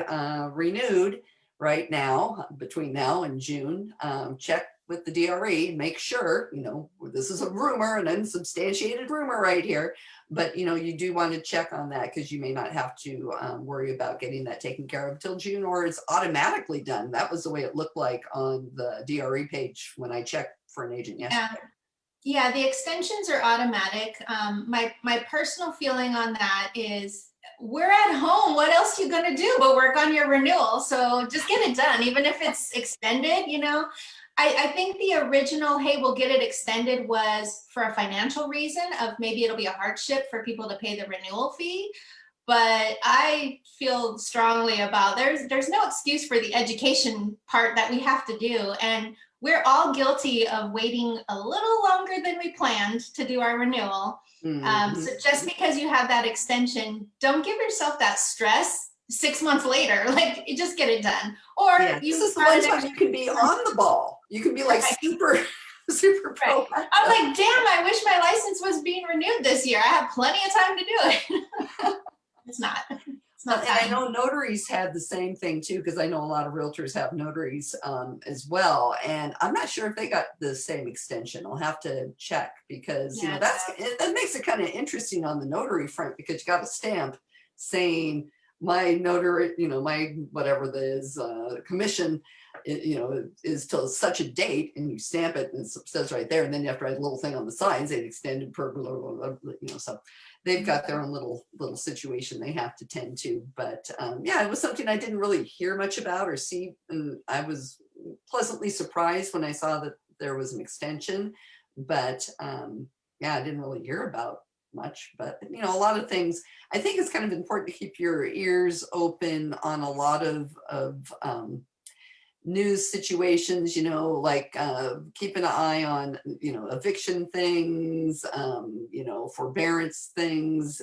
renewed right now, between now and June, check with the DRE, make sure, you know, this is a rumor, an unsubstantiated rumor right here, but you know, you do want to check on that because you may not have to worry about getting that taken care of until June, or it's automatically done. That was the way it looked like on the DRE page when I checked for an agent yesterday. Yeah, the extensions are automatic. My personal feeling on that is we're at home. What else are you gonna do but work on your renewal? So just get it done, even if it's extended, you know. I think the original, hey, we'll get it extended was for a financial reason of maybe it'll be a hardship for people to pay the renewal fee. But I feel strongly about there's no excuse for the education part that we have to do. And we're all guilty of waiting a little longer than we planned to do our renewal. So just because you have that extension, don't give yourself that stress 6 months later. Like, you just get it done. Or Yeah, you this is the have one an time extra. you can be on the ball. You can be like Right. super Right. proactive. I'm like, damn, I wish my license was being renewed this year. I have plenty of time to do it. It's not. It's Well, not and I time. know notaries had the same thing too, because I know a lot of realtors have notaries as well. And I'm not sure if they got the same extension. I'll have to check because, you know, Yeah, that makes it kind of interesting on the notary front because you got a stamp saying my notary, you know, my whatever this commission, you know, is till such a date, and you stamp it and it says right there. And then you have to write a little thing on the side saying extended per, blah, blah, blah, blah, you know, so they've got their own little situation they have to tend to. But yeah, it was something I didn't really hear much about or see, and I was pleasantly surprised when I saw that there was an extension. But yeah, I didn't really hear about much. But you know, a lot of things. I think it's kind of important to keep your ears open on a lot of news situations, you know, like keeping an eye on, you know, eviction things, you know, forbearance things.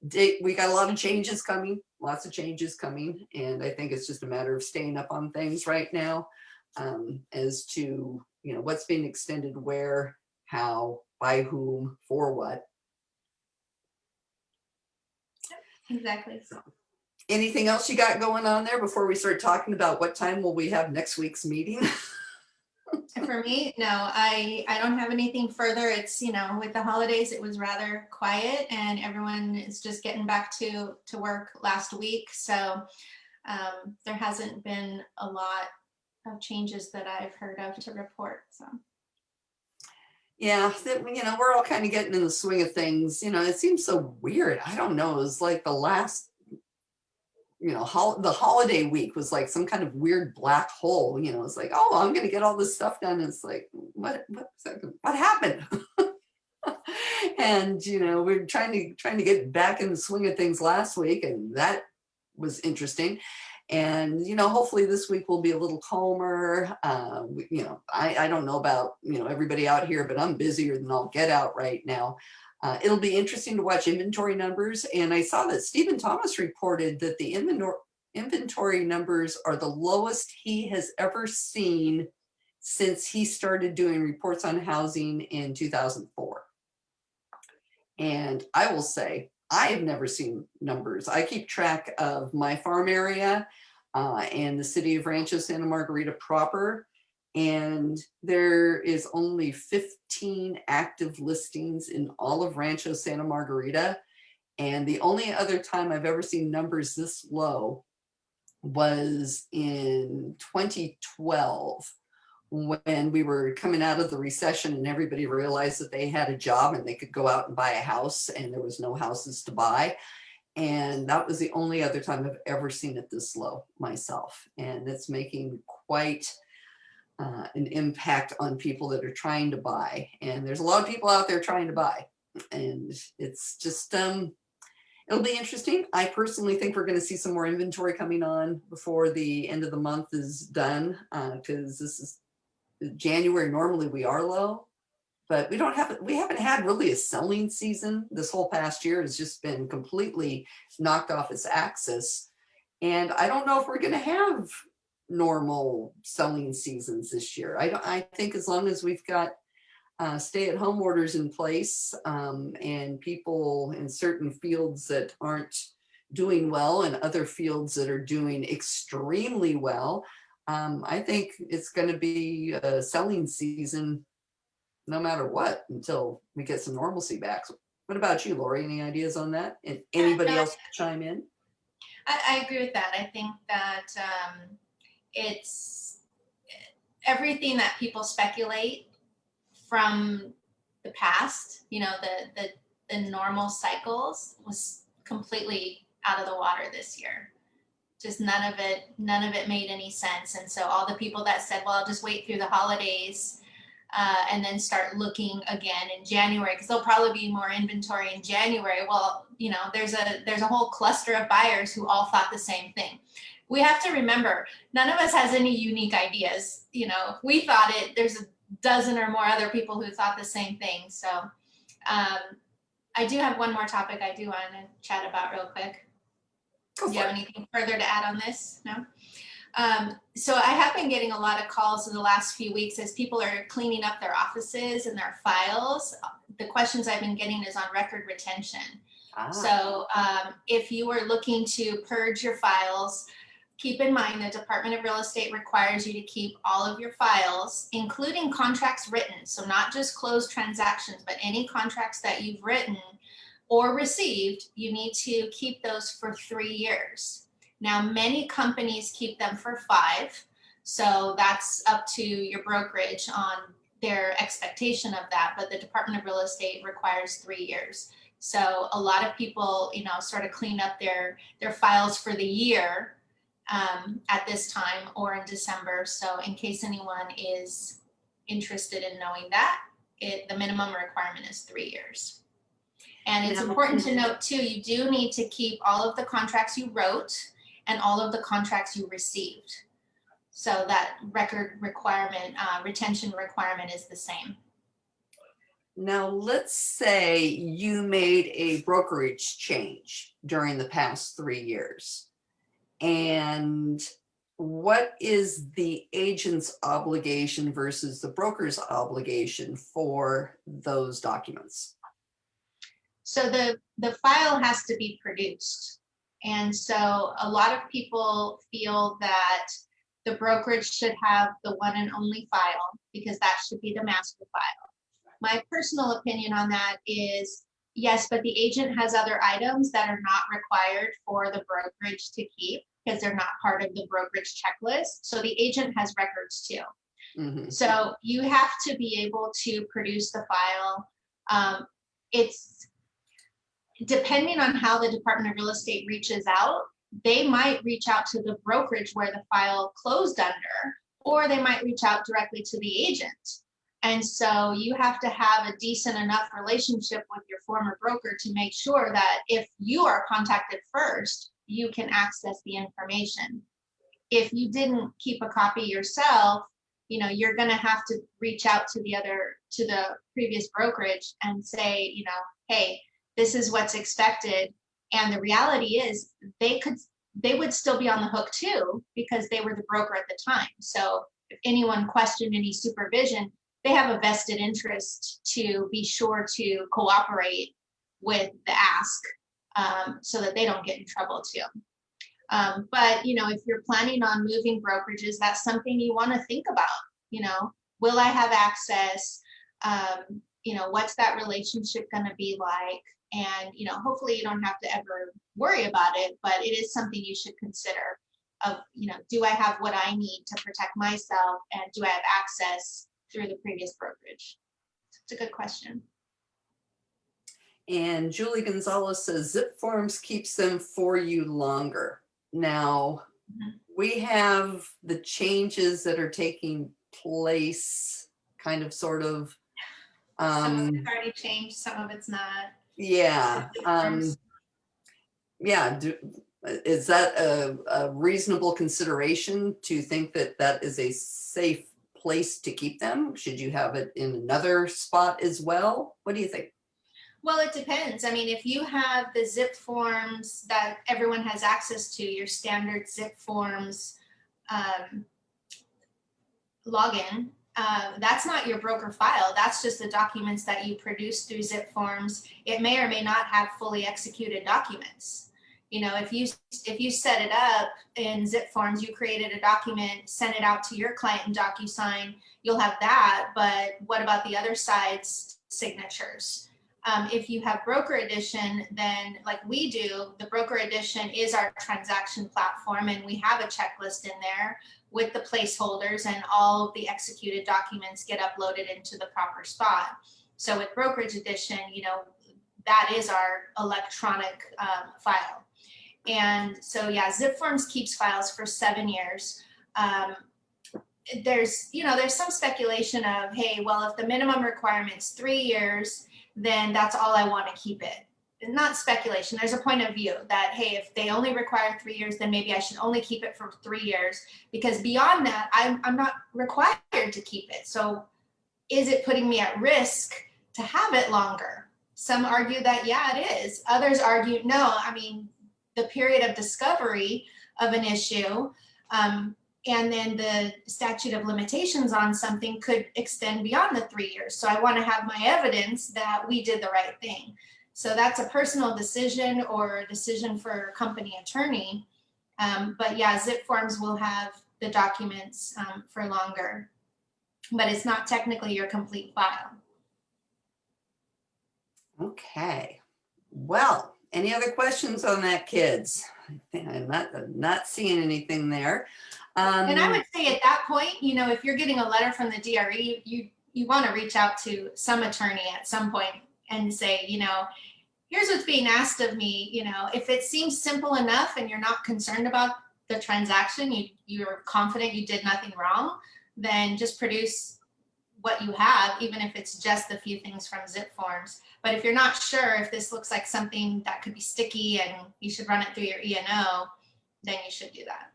We got a lot of changes coming, lots of changes coming. And I think it's just a matter of staying up on things right now as to, you know, what's being extended where, how, by whom, for what. exactly. So, Anything else you got going on there before we start talking about what time will we have next week's meeting? For me, no, I don't have anything further. It's, with the holidays, it was rather quiet and everyone is just getting back to work last week. So there hasn't been a lot of changes that I've heard of to report. So. Yeah, we're all kind of getting in the swing of things. It seems so weird. I don't know. It was like the last, the holiday week was like some kind of weird black hole. It's like, oh, I'm going to get all this stuff done. And it's like, what happened? And we're trying to get back in the swing of things last week, and that was interesting. And hopefully this week will be a little calmer. I don't know about everybody out here, but I'm busier than I'll get out right now. It'll be interesting to watch inventory numbers. And I saw that Stephen Thomas reported that the inventory numbers are the lowest he has ever seen since he started doing reports on housing in 2004. And I will say, I have never seen numbers. I keep track of my farm area and the city of Rancho Santa Margarita proper. And there is only 15 active listings in all of Rancho Santa Margarita. And the only other time I've ever seen numbers this low was in 2012, when we were coming out of the recession and everybody realized that they had a job and they could go out and buy a house and there was no houses to buy. And that was the only other time I've ever seen it this low myself. And it's making quite an impact on people that are trying to buy. And there's a lot of people out there trying to buy. And it's just, it'll be interesting. I personally think we're going to see some more inventory coming on before the end of the month is done, because this is January. Normally we are low, but we haven't had really a selling season. This whole past year has just been completely knocked off its axis. And I don't know if we're going to have normal selling seasons this year. I think as long as we've got stay-at-home orders in place, and people in certain fields that aren't doing well and other fields that are doing extremely well, I think it's going to be a selling season no matter what until we get some normalcy back. So what about you, Lori? Any ideas on that? And anybody else chime in? I agree with that. I think that it's everything that people speculate from the past, the normal cycles was completely out of the water this year. Just none of it made any sense. And so all the people that said, well, I'll just wait through the holidays and then start looking again in January, because there'll probably be more inventory in January. Well, there's a whole cluster of buyers who all thought the same thing. We have to remember, none of us has any unique ideas. We thought it, there's a dozen or more other people who thought the same thing. So I do have one more topic I do want to chat about real quick. Do you have anything further to add on this? No? So I have been getting a lot of calls in the last few weeks as people are cleaning up their offices and their files. The questions I've been getting is on record retention. So if you are looking to purge your files, keep in mind the Department of Real Estate requires you to keep all of your files, including contracts written. So not just closed transactions, but any contracts that you've written or received, you need to keep those for 3 years. Now, many companies keep them for 5. So that's up to your brokerage on their expectation of that. But the Department of Real Estate requires 3 years. So a lot of people, sort of clean up their files for the year at this time or in December. So in case anyone is interested in knowing that, the minimum requirement is 3 years. And it's important to note too, you do need to keep all of the contracts you wrote and all of the contracts you received. So that record requirement, retention requirement is the same. Now, let's say you made a brokerage change during the past 3 years. And what is the agent's obligation versus the broker's obligation for those documents? So the file has to be produced. And so a lot of people feel that the brokerage should have the one and only file because that should be the master file. My personal opinion on that is yes, but the agent has other items that are not required for the brokerage to keep because they're not part of the brokerage checklist. So the agent has records too. Mhm. So you have to be able to produce the file. It's depending on how the Department of Real Estate reaches out, they might reach out to the brokerage where the file closed under, or they might reach out directly to the agent. And so you have to have a decent enough relationship with your former broker to make sure that if you are contacted first, you can access the information. If you didn't keep a copy yourself, you're going to have to reach out to the previous brokerage and say, hey, this is what's expected. And the reality is they would still be on the hook too, because they were the broker at the time. So if anyone questioned any supervision, they have a vested interest to be sure to cooperate with the ask, so that they don't get in trouble too. But if you're planning on moving brokerages, that's something you want to think about. Will I have access? What's that relationship going to be like? And hopefully you don't have to ever worry about it, but it is something you should consider. Of do I have what I need to protect myself, and do I have access through the previous brokerage? It's a good question. And Julie Gonzalez says zip forms keeps them for you longer. Now, we have the changes that are taking place, kind of, sort of. Some of it's already changed, some of it's not. Yeah. Yeah. Is that a reasonable consideration to think that that is a safe place to keep them? Should you have it in another spot as well? What do you think? Well, it depends. I mean, if you have the zip forms that everyone has access to, your standard zip forms login, that's not your broker file. That's just the documents that you produce through zip forms. It may or may not have fully executed documents. If you set it up in zip forms, you created a document, sent it out to your client in DocuSign, you'll have that. But what about the other side's signatures? If you have broker edition, then like we do, the broker edition is our transaction platform, and we have a checklist in there with the placeholders, and all of the executed documents get uploaded into the proper spot. So with brokerage edition, that is our electronic file. And so yeah, zip forms keeps files for 7 years. There's some speculation of, hey, well, if the minimum requirement's 3 years, then that's all I want to keep it. Not speculation. There's a point of view that, hey, if they only require 3 years, then maybe I should only keep it for 3 years, because beyond that, I'm not required to keep it. So is it putting me at risk to have it longer? Some argue that, yeah, it is. Others argue, no, I mean, the period of discovery of an issue, and then the statute of limitations on something could extend beyond the 3 years. So I want to have my evidence that we did the right thing. So that's a personal decision, or a decision for a company attorney. But yeah, zip forms will have the documents for longer, but it's not technically your complete file. Okay. Well, any other questions on that, kids? I'm not seeing anything there. And I would say at that point, if you're getting a letter from the DRE, you want to reach out to some attorney at some point and say, here's what's being asked of me. If it seems simple enough and you're not concerned about the transaction, you're confident you did nothing wrong, then just produce what you have, even if it's just the few things from zip forms. But if you're not sure if this looks like something that could be sticky and you should run it through your E&O, then you should do that.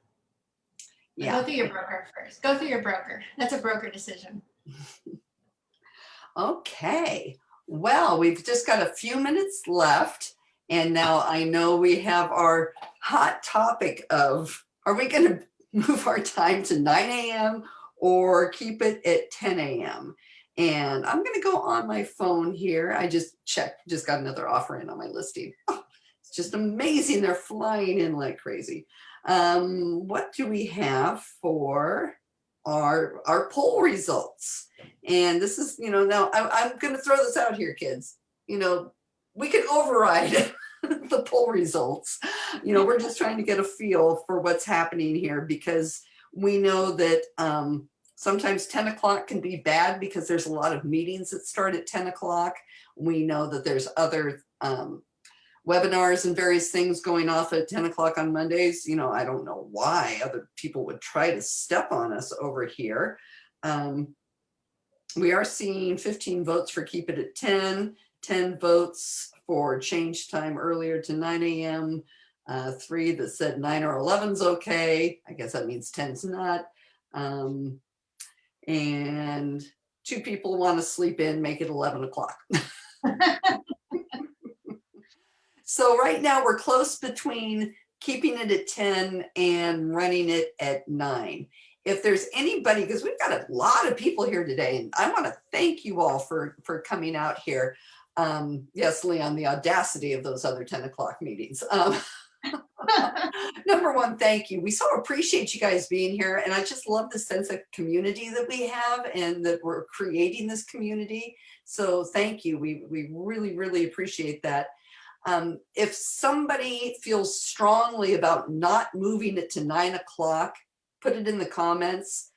Yeah. Go through your broker first. Go through your broker. That's a broker decision. Okay. Well, we've just got a few minutes left. And now I know we have our hot topic of, are we going to move our time to 9 a.m. or keep it at 10 a.m.? And I'm going to go on my phone here. I just checked, just got another offer in on my listing. Oh, It's just amazing. They're flying in like crazy. What do we have for our poll results? And this is, now I'm going to throw this out here, kids. We can override the poll results. We're just trying to get a feel for what's happening here, because we know that sometimes 10 o'clock can be bad because there's a lot of meetings that start at 10 o'clock. We know that there's other webinars and various things going off at 10 o'clock on Mondays. I don't know why other people would try to step on us over here. We are seeing 15 votes for keep it at 10, 10 votes for change time earlier to 9 a.m., 3 that said 9 or 11's okay. I guess that means 10's not. And 2 people want to sleep in, make it 11 o'clock. So right now we're close between keeping it at 10 and running it at 9. If there's anybody, because we've got a lot of people here today, and I want to thank you all for coming out here. Yes, Leon, the audacity of those other 10 o'clock meetings. Number one, thank you. We so appreciate you guys being here. And I just love the sense of community that we have and that we're creating this community. So thank you. We really, really appreciate that. If somebody feels strongly about not moving it to 9 o'clock, put it in the comments.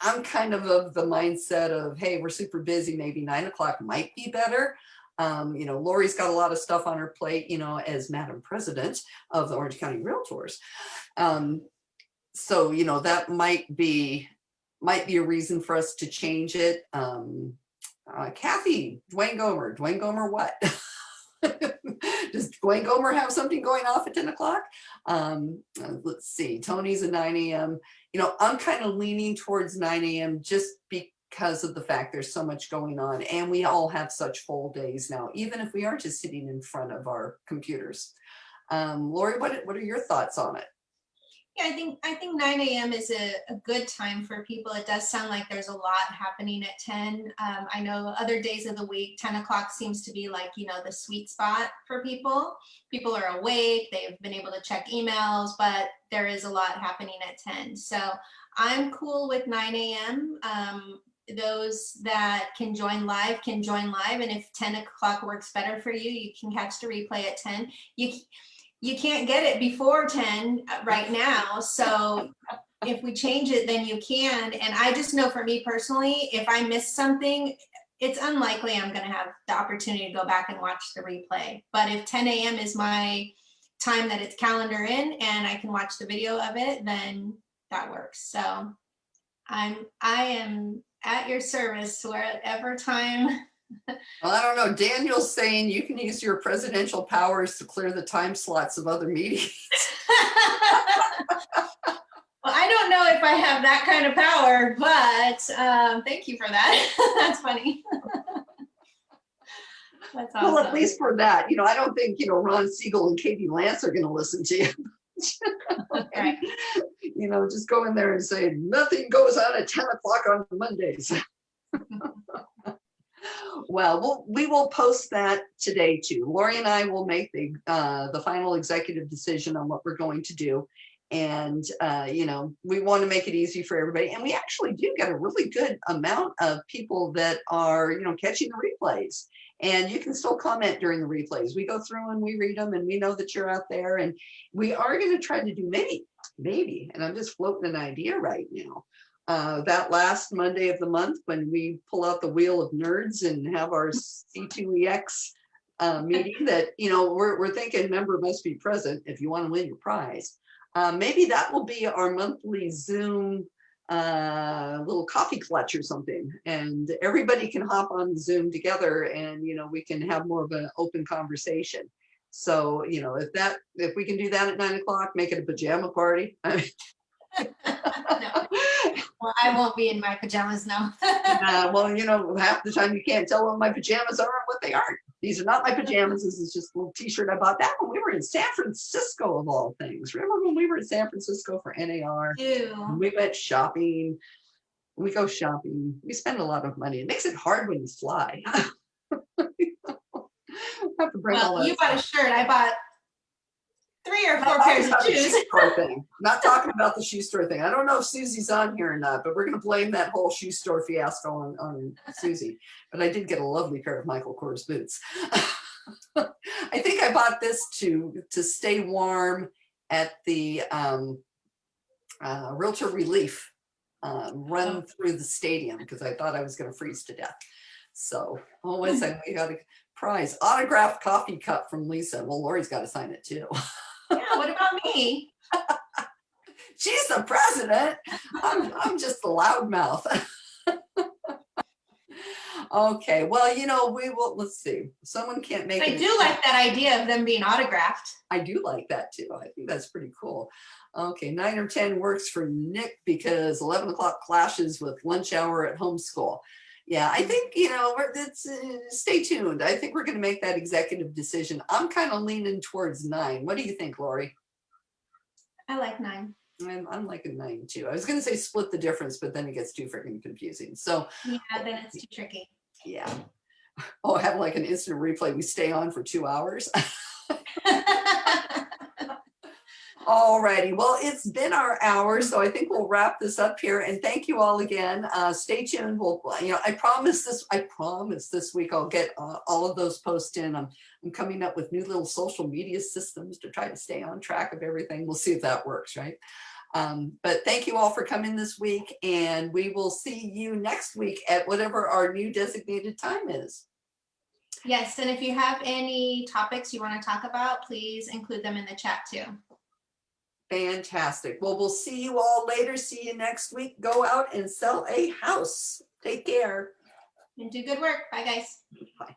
I'm kind of the mindset of, hey, we're super busy. Maybe 9 o'clock might be better. Lori's got a lot of stuff on her plate, as Madam President of the Orange County Realtors. So, that might be a reason for us to change it. Kathy, Dwayne Gomer, what? Does Dwayne Gomer have something going off at 10 o'clock? Let's see, Tony's at 9 a.m. I'm kind of leaning towards 9 a.m. just because of the fact there's so much going on, and we all have such full days now, even if we are just sitting in front of our computers. Lori, what are your thoughts on it? Yeah, I think 9 a.m. is a good time for people. It does sound like there's a lot happening at 10. I know other days of the week, 10 o'clock seems to be like, the sweet spot for people. People are awake, they've been able to check emails, but there is a lot happening at 10. So I'm cool with 9 a.m. Those that can join live, and if 10 o'clock works better for you, you can catch the replay at 10. You can't get it before 10 right now. So if we change it, then you can. And I just know for me personally, if I miss something, it's unlikely I'm going to have the opportunity to go back and watch the replay. But if 10 a.m. is my time that it's calendar in and I can watch the video of it, then that works. So I am at your service wherever time. Well, I don't know. Daniel's saying you can use your presidential powers to clear the time slots of other meetings. Well, I don't know if I have that kind of power, but thank you for that. That's funny. That's awesome. Well, at least for that, I don't think, Ron Siegel and Katie Lance are going to listen to you. Right. Just go in there and say, nothing goes on at 10 o'clock on Mondays. Well, we will post that today too. Lori and I will make the final executive decision on what we're going to do. And, we want to make it easy for everybody. And we actually do get a really good amount of people that are, catching the replays. And you can still comment during the replays. We go through and we read them, and we know that you're out there. And we are going to try to do maybe, and I'm just floating an idea right now. That last Monday of the month, when we pull out the wheel of nerds and have our C2EX meeting, that we're thinking member must be present if you want to win your prize. Maybe that will be our monthly Zoom little coffee clutch or something, and everybody can hop on Zoom together, and we can have more of an open conversation. So if we can do that at 9 o'clock, make it a pajama party. No. Well, I won't be in my pajamas now. Well, half the time you can't tell what my pajamas are and what they aren't. These are not my pajamas. This is just a little t-shirt I bought that when we were in San Francisco, of all things. Remember when we were in San Francisco for NAR? Ew. We went shopping. We go shopping. We spend a lot of money. It makes it hard when you fly. have to bring all Well, that you bought a shirt. I bought 3 or 4 Not pairs of talking about the shoes. shoe store thing. Not talking about the shoe store thing. I don't know if Susie's on here or not, but we're going to blame that whole shoe store fiasco on Susie. But I did get a lovely pair of Michael Kors boots. I think I bought this to stay warm at the Realtor Relief run through the stadium because I thought I was going to freeze to death. So, what's that? We got a prize autographed coffee cup from Lisa. Well, Lori's got to sign it too. Yeah, what about me? She's the president. I'm just the loudmouth. Okay, well, we will. Let's see. Someone can't make it. I do like that idea of them being autographed. I do like that too. I think that's pretty cool. Okay, 9 or 10 works for Nick because 11 o'clock clashes with lunch hour at homeschool. Yeah, I think, stay tuned. I think we're going to make that executive decision. I'm kind of leaning towards 9. What do you think, Lori? I like 9. I'm liking 9 too. I was going to say split the difference, but then it gets too freaking confusing. So yeah, then it's too tricky. Yeah. Oh, have like an instant replay. We stay on for 2 hours. Alrighty. Well, it's been our hour, so I think we'll wrap this up here. And thank you all again. Stay tuned. We'll, I promise this week I'll get all of those posts in. I'm coming up with new little social media systems to try to stay on track of everything. We'll see if that works, right? But thank you all for coming this week, and we will see you next week at whatever our new designated time is. Yes, and if you have any topics you want to talk about, please include them in the chat too. Fantastic. Well, we'll see you all later. See you next week. Go out and sell a house. Take care. And do good work. Bye, guys. Bye.